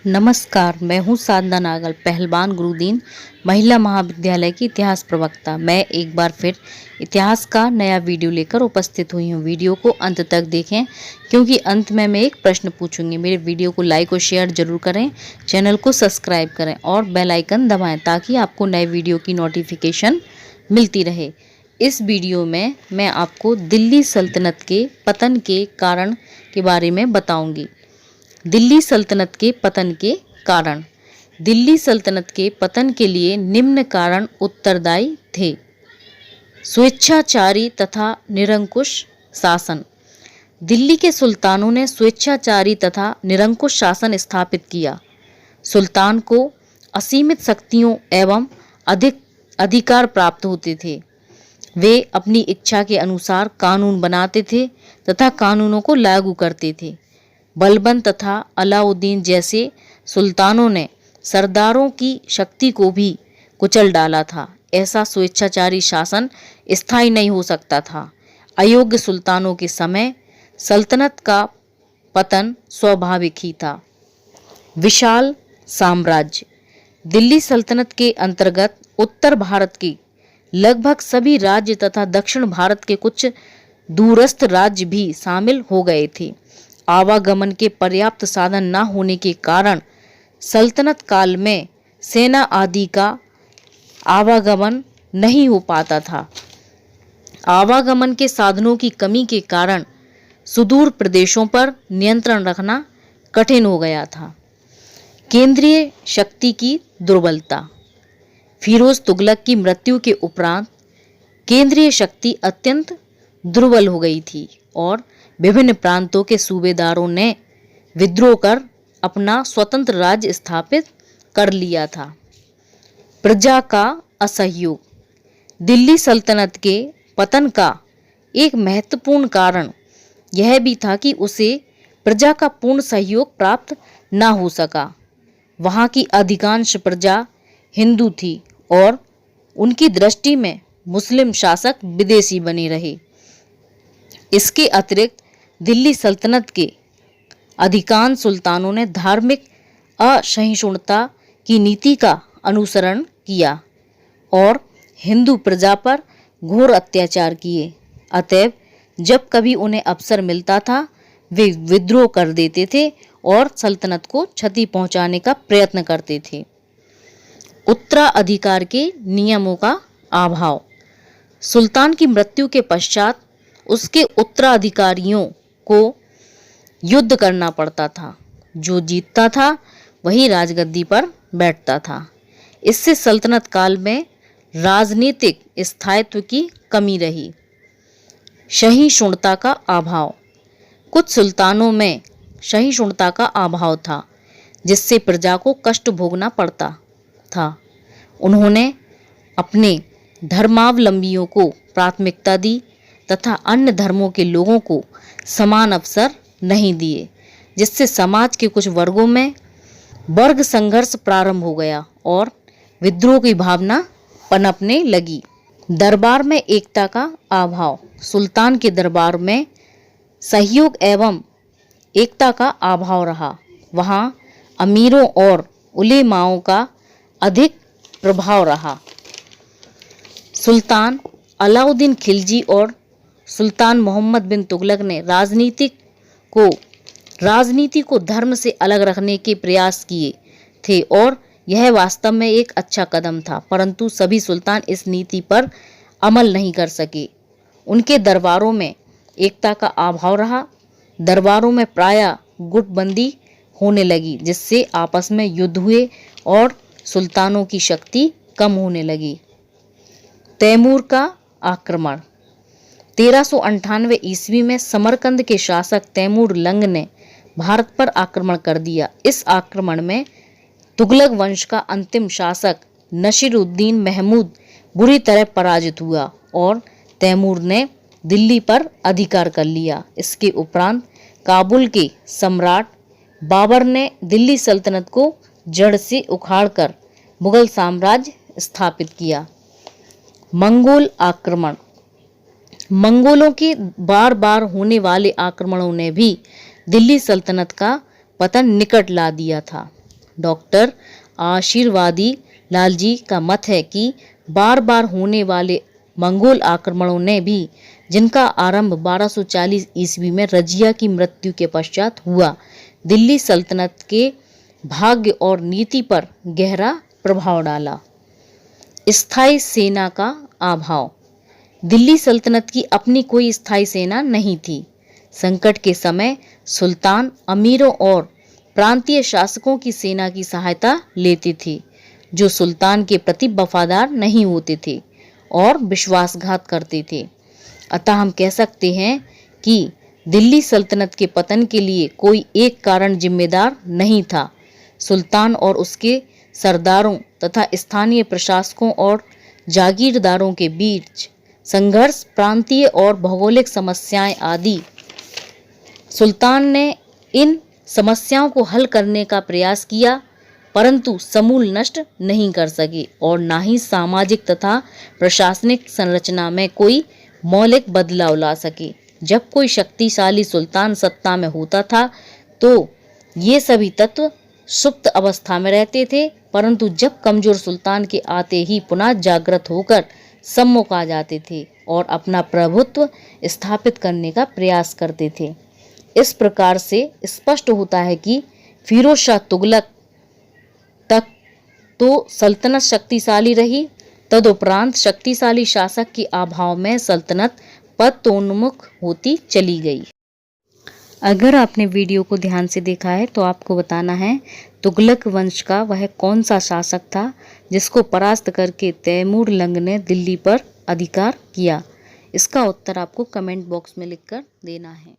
नमस्कार, मैं हूँ साधना नागल, पहलवान गुरुदीन महिला महाविद्यालय की इतिहास प्रवक्ता। मैं एक बार फिर इतिहास का नया वीडियो लेकर उपस्थित हुई हूँ। वीडियो को अंत तक देखें क्योंकि अंत में मैं एक प्रश्न पूछूंगी। मेरे वीडियो को लाइक और शेयर जरूर करें, चैनल को सब्सक्राइब करें और बेल आइकन दबाएं ताकि आपको नए वीडियो की नोटिफिकेशन मिलती रहे। इस वीडियो में मैं आपको दिल्ली सल्तनत के पतन के कारण के बारे में बताऊंगी। दिल्ली सल्तनत के पतन के कारण। दिल्ली सल्तनत के पतन के लिए निम्न कारण उत्तरदायी थे। स्वेच्छाचारी तथा निरंकुश शासन। दिल्ली के सुल्तानों ने स्वेच्छाचारी तथा निरंकुश शासन स्थापित किया। सुल्तान को असीमित शक्तियों एवं अधिक अधिकार प्राप्त होते थे। वे अपनी इच्छा के अनुसार कानून बनाते थे तथा कानूनों को लागू करते थे। बलबन तथा अलाउद्दीन जैसे सुल्तानों ने सरदारों की शक्ति को भी कुचल डाला था। ऐसा स्वेच्छाचारी शासन स्थायी नहीं हो सकता था। अयोग्य सुल्तानों के समय सल्तनत का पतन स्वाभाविक ही था। विशाल साम्राज्य। दिल्ली सल्तनत के अंतर्गत उत्तर भारत के लगभग सभी राज्य तथा दक्षिण भारत के कुछ दूरस्थ राज्य भी शामिल हो गए थे। आवागमन के पर्याप्त साधन न होने के कारण सल्तनत काल में सेना आदि का आवागमन नहीं हो पाता था। आवागमन के साधनों की कमी के कारण सुदूर प्रदेशों पर नियंत्रण रखना कठिन हो गया था। केंद्रीय शक्ति की दुर्बलता। फिरोज तुगलक की मृत्यु के उपरांत केंद्रीय शक्ति अत्यंत दुर्बल हो गई थी और विभिन्न प्रांतों के सूबेदारों ने विद्रोह कर अपना स्वतंत्र राज्य स्थापित कर लिया था। प्रजा का असहयोग। दिल्ली सल्तनत के पतन का एक महत्वपूर्ण कारण यह भी था कि उसे प्रजा का पूर्ण सहयोग प्राप्त न हो सका। वहाँ की अधिकांश प्रजा हिंदू थी और उनकी दृष्टि में मुस्लिम शासक विदेशी बने रहे। इसके अतिरिक्त दिल्ली सल्तनत के अधिकांश सुल्तानों ने धार्मिक असहिष्णुता की नीति का अनुसरण किया और हिंदू प्रजा पर घोर अत्याचार किए। अतएव जब कभी उन्हें अवसर मिलता था वे विद्रोह कर देते थे और सल्तनत को क्षति पहुंचाने का प्रयत्न करते थे। उत्तराधिकार के नियमों का अभाव। सुल्तान की मृत्यु के पश्चात उसके उत्तराधिकारियों को युद्ध करना पड़ता था। जो जीतता था वही राजगद्दी पर बैठता था। इससे सल्तनत काल में राजनीतिक स्थायित्व की कमी रही। सहिष्णुता का अभाव। कुछ सुल्तानों में सहिष्णुता का अभाव था जिससे प्रजा को कष्ट भोगना पड़ता था। उन्होंने अपने धर्मावलंबियों को प्राथमिकता दी तथा अन्य धर्मों के लोगों को समान अवसर नहीं दिए, जिससे समाज के कुछ वर्गों में वर्ग संघर्ष प्रारंभ हो गया और विद्रोह की भावना पनपने लगी। दरबार में एकता का अभाव। सुल्तान के दरबार में सहयोग एवं एकता का अभाव रहा। वहाँ अमीरों और उलेमाओं का अधिक प्रभाव रहा। सुल्तान अलाउद्दीन खिलजी और सुल्तान मोहम्मद बिन तुगलक ने राजनीति को धर्म से अलग रखने के प्रयास किए थे और यह वास्तव में एक अच्छा कदम था, परंतु सभी सुल्तान इस नीति पर अमल नहीं कर सके। उनके दरबारों में एकता का अभाव रहा। दरबारों में प्रायः गुटबंदी होने लगी जिससे आपस में युद्ध हुए और सुल्तानों की शक्ति कम होने लगी। तैमूर का आक्रमण। 1398 ईस्वी में समरकंद के शासक तैमूर लंग ने भारत पर आक्रमण कर दिया। इस आक्रमण में तुगलक वंश का अंतिम शासक नसीरुद्दीन महमूद बुरी तरह पराजित हुआ और तैमूर ने दिल्ली पर अधिकार कर लिया। इसके उपरांत काबुल के सम्राट बाबर ने दिल्ली सल्तनत को जड़ से उखाड़कर मुगल साम्राज्य स्थापित किया। मंगोल आक्रमण। मंगोलों के बार बार होने वाले आक्रमणों ने भी दिल्ली सल्तनत का पतन निकट ला दिया था। डॉक्टर आशीर्वादी लालजी का मत है कि बार बार होने वाले मंगोल आक्रमणों ने भी, जिनका आरंभ 1240 ईस्वी में रजिया की मृत्यु के पश्चात हुआ, दिल्ली सल्तनत के भाग्य और नीति पर गहरा प्रभाव डाला। स्थायी सेना का अभाव। दिल्ली सल्तनत की अपनी कोई स्थायी सेना नहीं थी। संकट के समय सुल्तान अमीरों और प्रांतीय शासकों की सेना की सहायता लेते थे, जो सुल्तान के प्रति वफादार नहीं होते थे और विश्वासघात करते थे। अतः हम कह सकते हैं कि दिल्ली सल्तनत के पतन के लिए कोई एक कारण जिम्मेदार नहीं था। सुल्तान और उसके सरदारों तथा स्थानीय प्रशासकों और जागीरदारों के बीच संघर्ष, प्रांतीय और भौगोलिक समस्याएं आदि। सुल्तान ने इन समस्याओं को हल करने का प्रयास किया, परंतु समूल नष्ट नहीं कर सके और ना ही सामाजिक तथा प्रशासनिक संरचना में कोई मौलिक बदलाव ला सके। जब कोई शक्तिशाली सुल्तान सत्ता में होता था तो ये सभी तत्व सुप्त अवस्था में रहते थे, परंतु जब कमजोर सुल्तान के आते ही पुनः जागृत होकर सम्मुख आ जाते थे और अपना प्रभुत्व स्थापित करने का प्रयास करते थे। इस प्रकार से स्पष्ट होता है कि फिरोज शाह तुगलक तक तो सल्तनत शक्तिशाली रही, तदुपरांत शक्तिशाली शासक के अभाव में सल्तनत पतोन्मुख होती चली गई। अगर आपने वीडियो को ध्यान से देखा है तो आपको बताना है तुगलक वंश का वह कौन सा शासक था जिसको परास्त करके तैमूर लंग ने दिल्ली पर अधिकार किया। इसका उत्तर आपको कमेंट बॉक्स में लिखकर देना है।